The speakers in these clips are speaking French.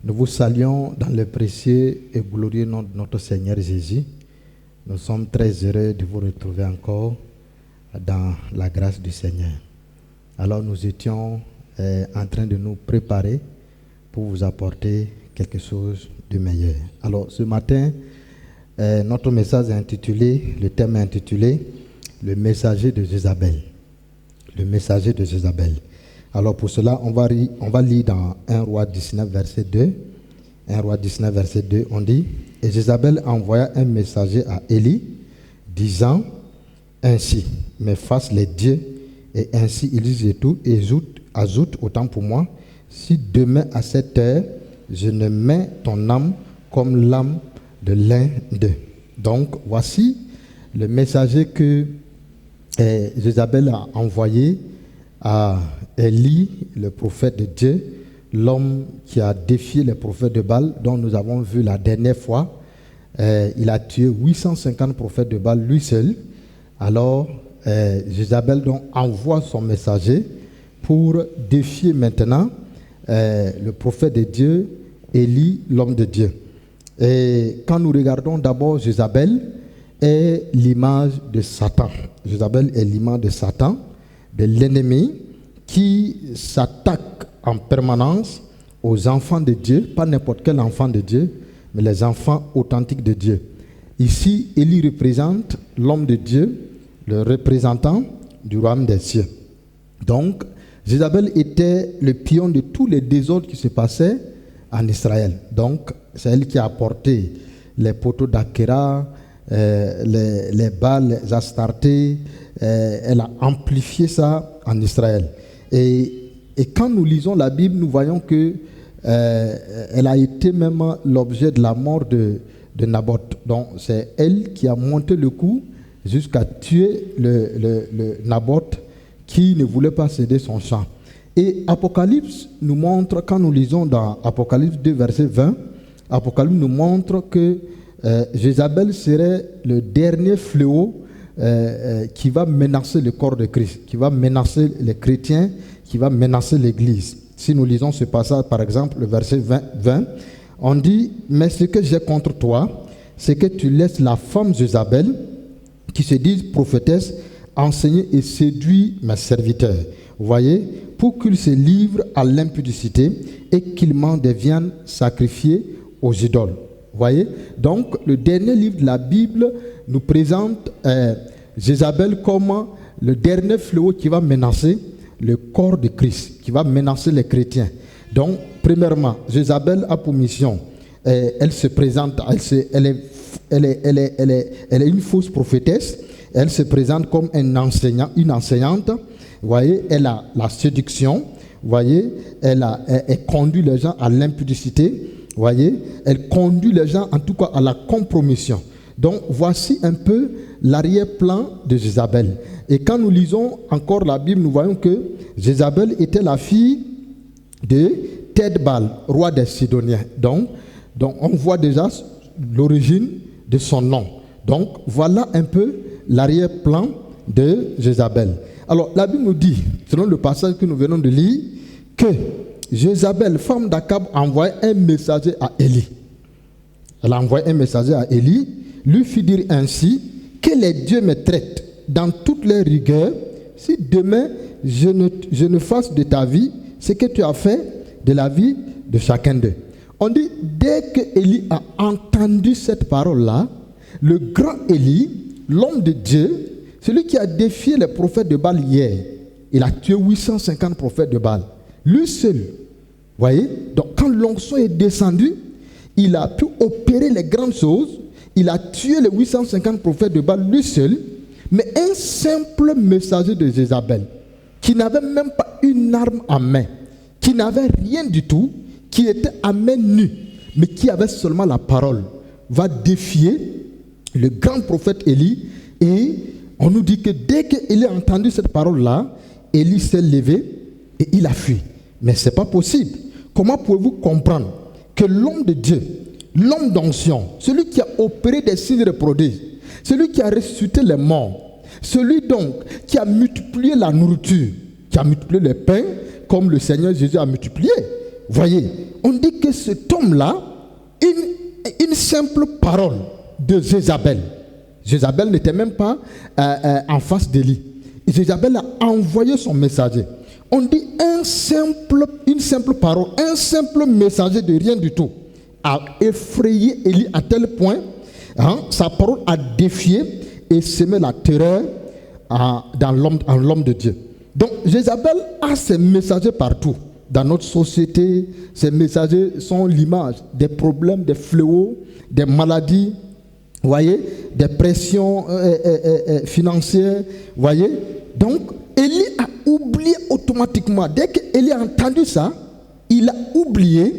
Nous vous saluons dans le précieux et glorieux nom de notre Seigneur Jésus. Nous sommes très heureux de vous retrouver encore dans la grâce du Seigneur. Alors nous étions en train de nous préparer pour vous apporter quelque chose de meilleur. Alors ce matin, notre message est intitulé, le thème est intitulé « Le messager de Jézabel ». Le messager de Jézabel. Alors pour cela, on va lire dans 1 Roi 19, verset 2. 1 Roi 19, verset 2, on dit « Et Jézabel envoya un messager à Élie, disant ainsi, m'efface les dieux, et ainsi il dit tout, et ajoute autant pour moi, si demain à cette heure, je ne mets ton âme comme l'âme de l'un d'eux. » Donc voici le messager que Jézabel a envoyé à Élie, le prophète de Dieu, l'homme qui a défié les prophètes de Baal, dont nous avons vu la dernière fois. Il a tué 850 prophètes de Baal, lui seul. Alors, Jézabel donc envoie son messager pour défier maintenant le prophète de Dieu, Élie, l'homme de Dieu. Et quand nous regardons d'abord, Jézabel est l'image de Satan. Jézabel est l'image de Satan, de l'ennemi qui s'attaque en permanence aux enfants de Dieu, pas n'importe quel enfant de Dieu, mais les enfants authentiques de Dieu. Ici, Élie représente l'homme de Dieu, le représentant du royaume des cieux. Donc, Jézabel était le pion de tous les désordres qui se passaient en Israël. Donc, c'est elle qui a apporté les poteaux d'Akhéra, les Baals, les Astartés. Elle a amplifié ça en Israël. Et quand nous lisons la Bible, nous voyons que elle a été même l'objet de la mort de Naboth. Donc c'est elle qui a monté le coup jusqu'à tuer le Naboth qui ne voulait pas céder son champ. Et Apocalypse nous montre, quand nous lisons dans Apocalypse 2, verset 20, Apocalypse nous montre que Jézabel serait le dernier fléau qui va menacer le corps de Christ, qui va menacer les chrétiens, qui va menacer l'Église. Si nous lisons ce passage, par exemple, le verset 20, on dit « Mais ce que j'ai contre toi, c'est que tu laisses la femme Jézabel, qui se dit prophétesse, enseigner et séduire mes serviteurs. » Vous voyez, pour qu'ils se livrent à l'impudicité et qu'ils m'en deviennent sacrifiés aux idoles. Vous voyez, donc le dernier livre de la Bible nous présente Jézabel comme le dernier fléau qui va menacer le corps de Christ, qui va menacer les chrétiens. Donc, premièrement, Jézabel a pour mission, elle se présente, elle est une fausse prophétesse, elle se présente comme une enseignante, vous voyez, elle a la séduction, vous voyez, elle conduit les gens à l'impudicité, vous voyez, elle conduit les gens en tout cas à la compromission. Donc voici un peu l'arrière-plan de Jézabel. Et quand nous lisons encore la Bible, nous voyons que Jézabel était la fille de Théd-Baal, roi des Sidoniens. Donc on voit déjà l'origine de son nom. Donc voilà un peu l'arrière-plan de Jézabel. Alors la Bible nous dit, selon le passage que nous venons de lire, que Jézabel, femme d'Akab, envoie un messager à Élie. Elle a envoyé un messager à Élie, lui fit dire ainsi, que les dieux me traitent dans toutes les rigueurs, si demain je ne fasse de ta vie ce que tu as fait de la vie de chacun d'eux. On dit, dès que Élie a entendu cette parole-là, le grand Élie, l'homme de Dieu, celui qui a défié les prophètes de Baal hier, il a tué 850 prophètes de Baal. Lui seul, vous voyez, donc quand l'onction est descendue, il a pu opérer les grandes choses, il a tué les 850 prophètes de Baal lui seul, mais un simple messager de Jézabel, qui n'avait même pas une arme en main, qui n'avait rien du tout, qui était à main nue, mais qui avait seulement la parole, va défier le grand prophète Élie. Et on nous dit que dès qu'il a entendu cette parole-là, Élie s'est levé et il a fui. Mais ce n'est pas possible. Comment pouvez-vous comprendre que l'homme de Dieu, l'homme d'onction, celui qui a opéré des signes de prodiges, celui qui a ressuscité les morts, celui donc qui a multiplié la nourriture, qui a multiplié les pains, comme le Seigneur Jésus a multiplié, voyez, on dit que cet homme-là, une simple parole de Jézabel. Jézabel n'était même pas en face d'Élie. Jézabel a envoyé son messager. On dit une simple parole, un simple messager de rien du tout a effrayé Élie à tel point, sa parole a défié et semé la terreur en l'homme de Dieu. Donc Jézabel a ses messagers partout. Dans notre société, ces messagers sont l'image des problèmes, des fléaux, des maladies, voyez, des pressions financières, voyez. Donc, Élie a oublié automatiquement. Dès qu'Élie a entendu ça, il a oublié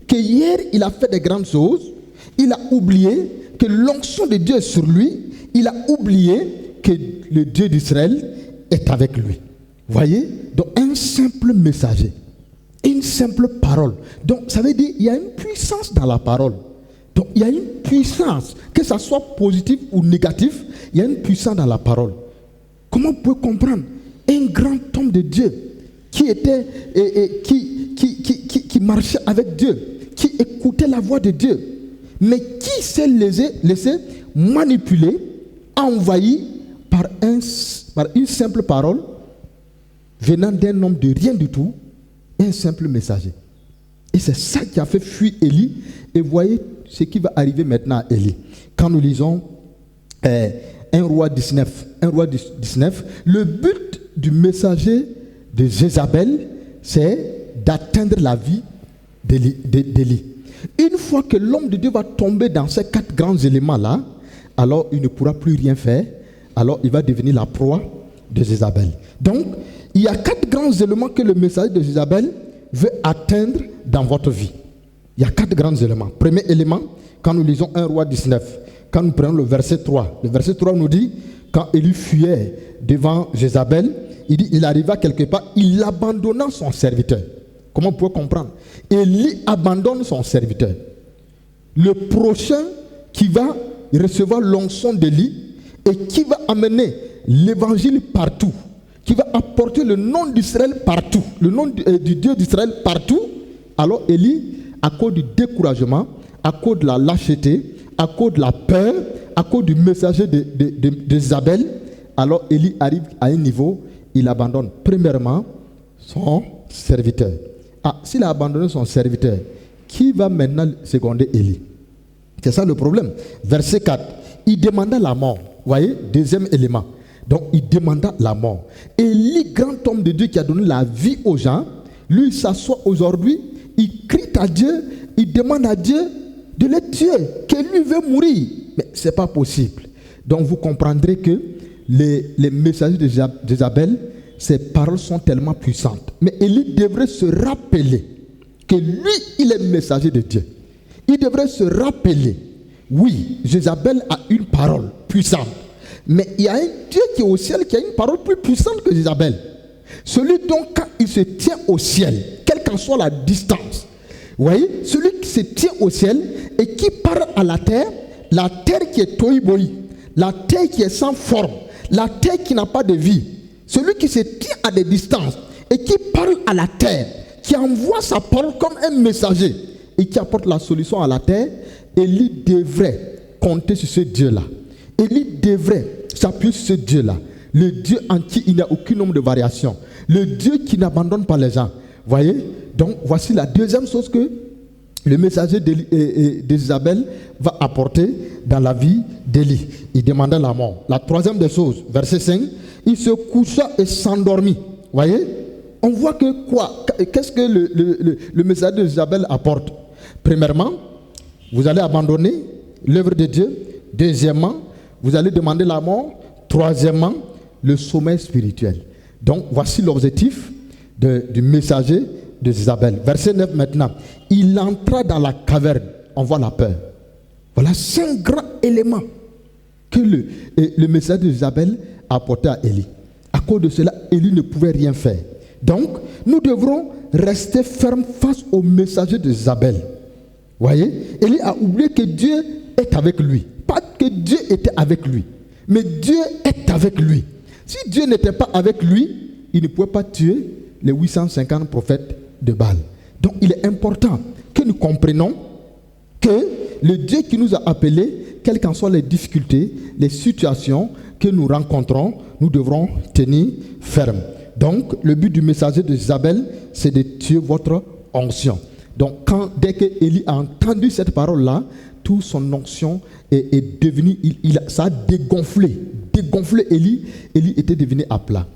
que hier, il a fait des grandes choses. Il a oublié que l'onction de Dieu est sur lui. Il a oublié que le Dieu d'Israël est avec lui. Voyez? Donc, un simple messager. Une simple parole. Donc, ça veut dire qu'il y a une puissance dans la parole. Donc, il y a une puissance, que ça soit positif ou négatif, il y a une puissance dans la parole. Comment on peut comprendre un grand homme de Dieu qui était qui marchait avec Dieu, qui écoutait la voix de Dieu, mais qui s'est laissé manipuler, envahi par une simple parole venant d'un homme de rien du tout, un simple messager. Et c'est ça qui a fait fuir Élie. Et voyez ce qui va arriver maintenant à Élie. Quand nous lisons 1 Roi 19, le but du messager de Jézabel, c'est d'atteindre la vie d'Élie. Une fois que l'homme de Dieu va tomber dans ces 4 grands éléments-là, alors il ne pourra plus rien faire. Alors il va devenir la proie de Jézabel. Donc, il y a 4 grands éléments que le messager de Jézabel veut atteindre dans votre vie. Il y a 4 grands éléments. Premier élément, quand nous lisons 1 Roi 19, quand nous prenons le verset 3, le verset 3 nous dit, quand Élie fuyait devant Jézabel, il dit, il arriva quelque part, il abandonna son serviteur. Comment on peut comprendre? Élie abandonne son serviteur. Le prochain qui va recevoir l'onction d'Élie et qui va amener l'évangile partout, qui va apporter le nom d'Israël partout, le nom du Dieu d'Israël partout, alors Élie, à cause du découragement, à cause de la lâcheté, à cause de la peur, à cause du messager d'Isabelle, alors Élie arrive à un niveau, il abandonne premièrement son serviteur. S'il a abandonné son serviteur, qui va maintenant seconder Élie? C'est ça le problème. Verset 4, il demanda la mort. Vous voyez, deuxième élément. Donc il demanda la mort. Élie, grand homme de Dieu qui a donné la vie aux gens, lui il s'assoit aujourd'hui, il crie à Dieu, il demande à Dieu de le tuer, que lui veut mourir. Mais ce n'est pas possible. Donc vous comprendrez que les messagers d'Isabelle, ses paroles sont tellement puissantes. Mais Élie devrait se rappeler que lui, il est messager de Dieu. Il devrait se rappeler, oui, Jézabel a une parole puissante. Mais il y a un Dieu qui est au ciel qui a une parole plus puissante que Jézabel. Celui donc, quand il se tient au ciel, quelle qu'en soit la distance, vous voyez, celui qui se tient au ciel et qui parle à la terre qui est tohi-bohi, la terre qui est sans forme, la terre qui n'a pas de vie, celui qui se tient à des distances et qui parle à la terre, qui envoie sa parole comme un messager et qui apporte la solution à la terre, Élie devrait compter sur ce Dieu-là. Élie devrait s'appuyer sur ce Dieu-là. Le Dieu en qui il n'y a aucun nombre de variations. Le Dieu qui n'abandonne pas les gens. Voyez? Donc, voici la deuxième chose que le messager d'Isabelle va apporter dans la vie d'Élie. Il demanda la mort. La troisième des choses, verset 5, il se coucha et s'endormit. Voyez? On voit que quoi? Qu'est-ce que le messager d'Isabelle apporte? Premièrement, vous allez abandonner l'œuvre de Dieu. Deuxièmement, vous allez demander la mort. Troisièmement, le sommeil spirituel. Donc, voici l'objectif du messager d'Isabelle. Verset 9 maintenant. Il entra dans la caverne. On voit la peur. Voilà 5 grands éléments que le messager d'Isabelle a apporté à Élie. À cause de cela, Élie ne pouvait rien faire. Donc, nous devrons rester fermes face au messager d'Isabelle. Voyez, Élie a oublié que Dieu est avec lui. Pas que Dieu était avec lui, mais Dieu est avec lui. Si Dieu n'était pas avec lui, il ne pouvait pas tuer les 850 prophètes de Baal. Donc il est important que nous comprenions que le Dieu qui nous a appelés, quelles qu'en soient les difficultés, les situations que nous rencontrons, nous devrons tenir ferme. Donc le but du messager de Jézabel, c'est de tuer votre onction. Donc dès que Élie a entendu cette parole-là, toute son onction est devenue, ça a dégonflé Élie. Élie était devenu à plat.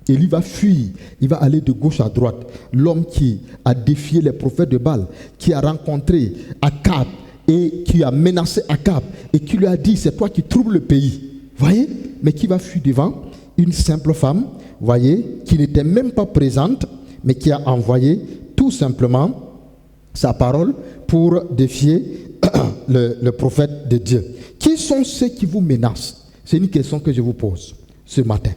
Élie va fuir, il va aller de gauche à droite. L'homme qui a défié les prophètes de Baal, qui a rencontré Akab et qui a menacé Akab et qui lui a dit, c'est toi qui troubles le pays. Voyez, mais qui va fuir devant une simple femme, voyez, qui n'était même pas présente, mais qui a envoyé tout simplement sa parole pour défier le prophète de Dieu. Qui sont ceux qui vous menacent? C'est une question que je vous pose ce matin.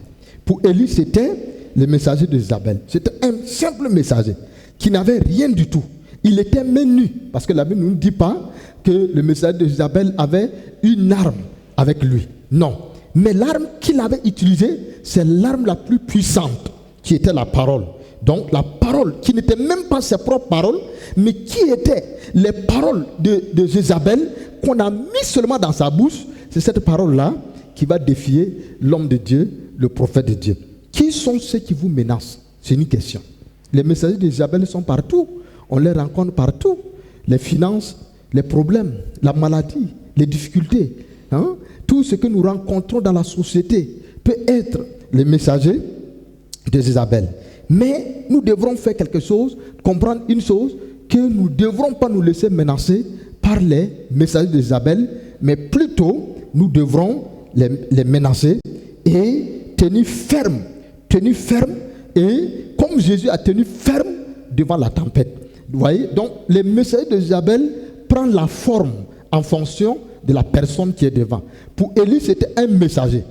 Pour Élie, c'était le messager de Jézabel. C'était un simple messager qui n'avait rien du tout. Il était même nu, parce que la Bible ne nous dit pas que le messager de Jézabel avait une arme avec lui. Non. Mais l'arme qu'il avait utilisée, c'est l'arme la plus puissante, qui était la parole. Donc la parole, qui n'était même pas ses propres paroles, mais qui étaient les paroles de Jézabel, qu'on a mis seulement dans sa bouche. C'est cette parole-là qui va défier l'homme de Dieu, le prophète de Dieu. Qui sont ceux qui vous menacent? C'est une question. Les messagers de Jézabel sont partout. On les rencontre partout. Les finances, les problèmes, la maladie, les difficultés. Tout ce que nous rencontrons dans la société peut être les messagers de Jézabel. Mais nous devrons faire quelque chose, comprendre une chose, que nous ne devrons pas nous laisser menacer par les messagers de Jézabel, mais plutôt nous devrons les menacer et tenir ferme, et comme Jésus a tenu ferme devant la tempête. Vous voyez, donc les messagers de Jézabel prennent la forme en fonction de la personne qui est devant. Pour Élie, c'était un messager.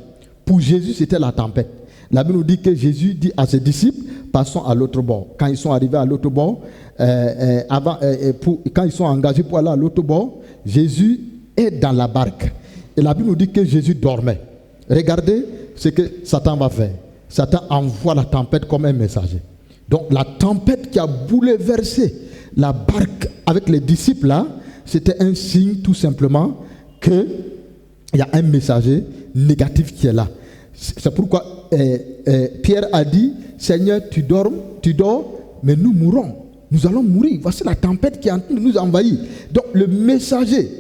Pour Jésus, c'était la tempête. La Bible nous dit que Jésus dit à ses disciples, passons à l'autre bord. Quand ils sont arrivés à l'autre bord, quand ils sont engagés pour aller à l'autre bord, Jésus est dans la barque. Et la Bible nous dit que Jésus dormait. Regardez ce que Satan va faire. Satan envoie la tempête comme un messager. Donc la tempête qui a bouleversé la barque avec les disciples là, c'était un signe tout simplement qu'il y a un messager négatif qui est là. C'est pourquoi Pierre a dit, Seigneur, tu dors, mais nous mourrons. Nous allons mourir. Voici la tempête qui est en train de nous envahir. Donc le messager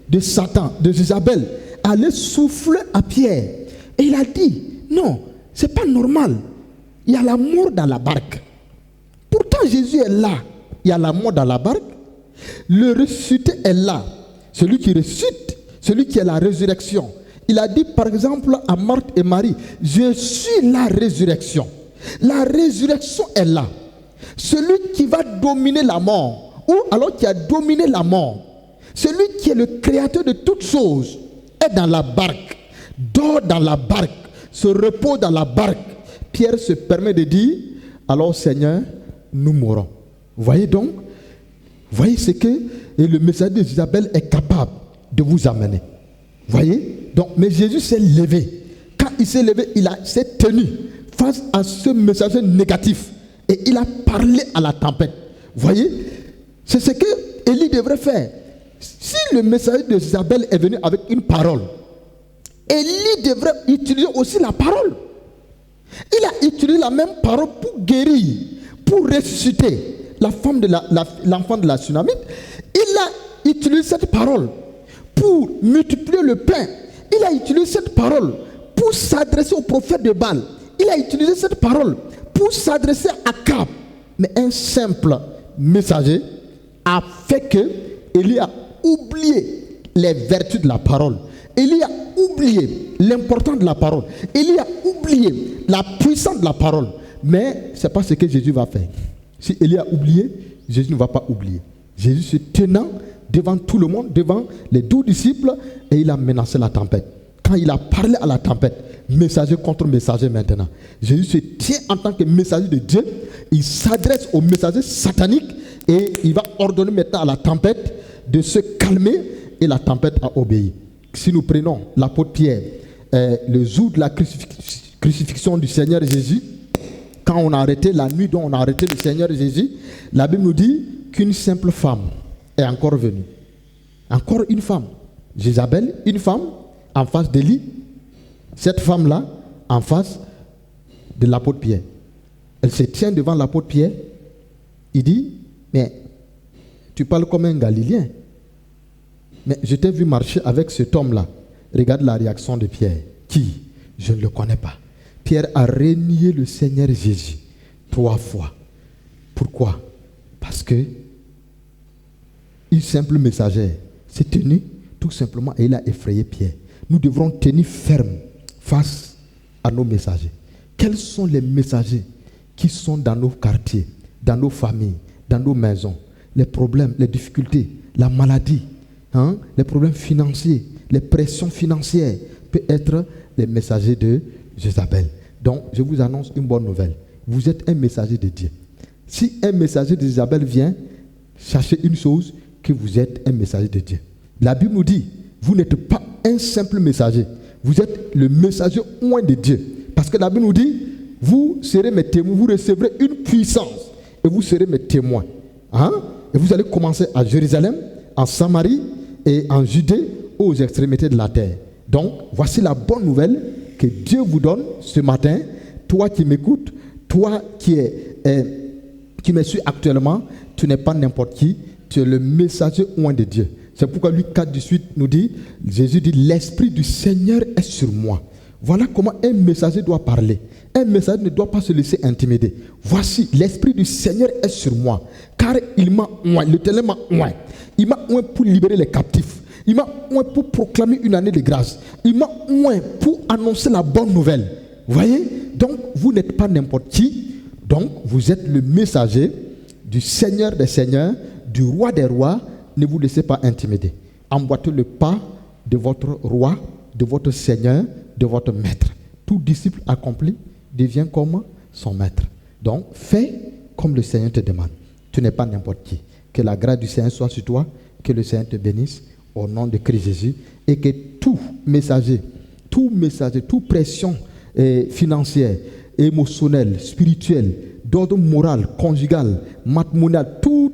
de Satan, de Jézabel, allait souffler à Pierre. Et il a dit, non, c'est pas normal. Il y a la mort dans la barque. Pourtant Jésus est là. Il y a la mort dans la barque. Le ressuscité est là. Celui qui ressuscite, celui qui est la résurrection. Il a dit par exemple à Marthe et Marie, je suis la résurrection. La résurrection est là. Celui qui va dominer la mort, ou alors qui a dominé la mort, celui qui est le créateur de toutes choses, est dans la barque, dort dans la barque, se repose dans la barque. Pierre se permet de dire, alors Seigneur, nous mourrons. Vous voyez donc, voyez ce que le messager de Jézabel est capable de vous amener. Voyez? Donc, mais Jésus s'est levé. Quand il s'est levé, s'est tenu face à ce messager négatif. Et il a parlé à la tempête. Voyez? C'est ce que Élie devrait faire. Si le messager de Jézabel est venu avec une parole, Élie devrait utiliser aussi la parole. Il a utilisé la même parole pour guérir, pour ressusciter l'enfant de la Sunamite. Il a utilisé cette parole pour multiplier le pain. Il a utilisé cette parole pour s'adresser au prophète de Baal. Il a utilisé cette parole pour s'adresser à Akab. Mais un simple messager a fait que Élie a oublié les vertus de la parole. Élie a oublié l'importance de la parole. Élie a oublié la puissance de la parole. Mais ce n'est pas ce que Jésus va faire. Si Élie a oublié, Jésus ne va pas oublier. Jésus se tenant devant tout le monde, devant les 12 disciples, et il a menacé la tempête. Quand il a parlé à la tempête, messager contre messager maintenant, Jésus se tient en tant que messager de Dieu. Il s'adresse au messager satanique et il va ordonner maintenant à la tempête de se calmer, et la tempête a obéi. Si nous prenons l'apôtre Pierre, le jour de la crucifixion du Seigneur Jésus, quand on a arrêté la nuit dont on a arrêté le Seigneur Jésus, la Bible nous dit qu'une simple femme est encore venue. Encore une femme. Jézabel, une femme en face d'Élie. Cette femme-là, en face de l'apôtre Pierre. Elle se tient devant l'apôtre Pierre. Il dit, mais tu parles comme un Galiléen. Mais je t'ai vu marcher avec cet homme-là. Regarde la réaction de Pierre. Qui? Je ne le connais pas. Pierre a renié le Seigneur Jésus 3 fois. Pourquoi? Parce que une simple messagère s'est tenue tout simplement et il a effrayé Pierre. Nous devrons tenir ferme face à nos messagers. Quels sont les messagers qui sont dans nos quartiers, dans nos familles, dans nos maisons? Les problèmes, les difficultés, la maladie, les problèmes financiers, les pressions financières peuvent être les messagers de Jézabel. Donc, je vous annonce une bonne nouvelle. Vous êtes un messager de Dieu. Si un messager de Jézabel vient, sachez une chose, que vous êtes un messager de Dieu. La Bible nous dit, vous n'êtes pas un simple messager. Vous êtes le messager oint de Dieu. Parce que la Bible nous dit, vous serez mes témoins, vous recevrez une puissance et vous serez mes témoins. Et vous allez commencer à Jérusalem, en Samarie et en Judée, aux extrémités de la terre. Donc, voici la bonne nouvelle que Dieu vous donne ce matin. Toi qui m'écoutes, toi qui me suis actuellement, tu n'es pas n'importe qui, tu es le messager oint de Dieu. C'est pourquoi Luc 4:18 nous dit, Jésus dit, l'Esprit du Seigneur est sur moi. Voilà comment un messager doit parler. Un messager ne doit pas se laisser intimider. Voici, l'Esprit du Seigneur est sur moi, car il m'a oint, l'Éternel m'a oint. Il m'a oint pour libérer les captifs. Il m'a oint pour proclamer une année de grâce. Il m'a oint pour annoncer la bonne nouvelle. Vous voyez? Donc, vous n'êtes pas n'importe qui. Donc, vous êtes le messager du Seigneur des Seigneurs, du Roi des Rois. Ne vous laissez pas intimider. Emboîtez le pas de votre Roi, de votre Seigneur, de votre Maître. Tout disciple accompli devient comme son Maître. Donc, fais comme le Seigneur te demande. Tu n'es pas n'importe qui. Que la grâce du Seigneur soit sur toi. Que le Seigneur te bénisse au nom de Christ Jésus. Et que tout messager, toute pression financière, émotionnelle, spirituelle, d'ordre moral, conjugal, matrimonial, tout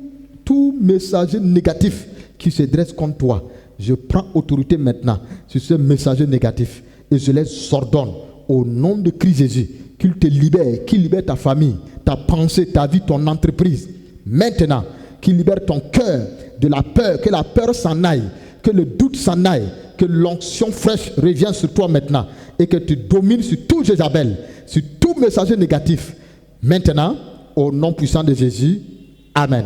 messager négatif qui se dresse contre toi, je prends autorité maintenant sur ce messager négatif et je les ordonne au nom de Christ Jésus qu'il te libère, qu'il libère ta famille, ta pensée, ta vie, ton entreprise. Maintenant, qu'il libère ton cœur de la peur, que la peur s'en aille, que le doute s'en aille, que l'onction fraîche revienne sur toi maintenant et que tu domines sur tout Jézabel, sur tout messager négatif. Maintenant, au nom puissant de Jésus, Amen.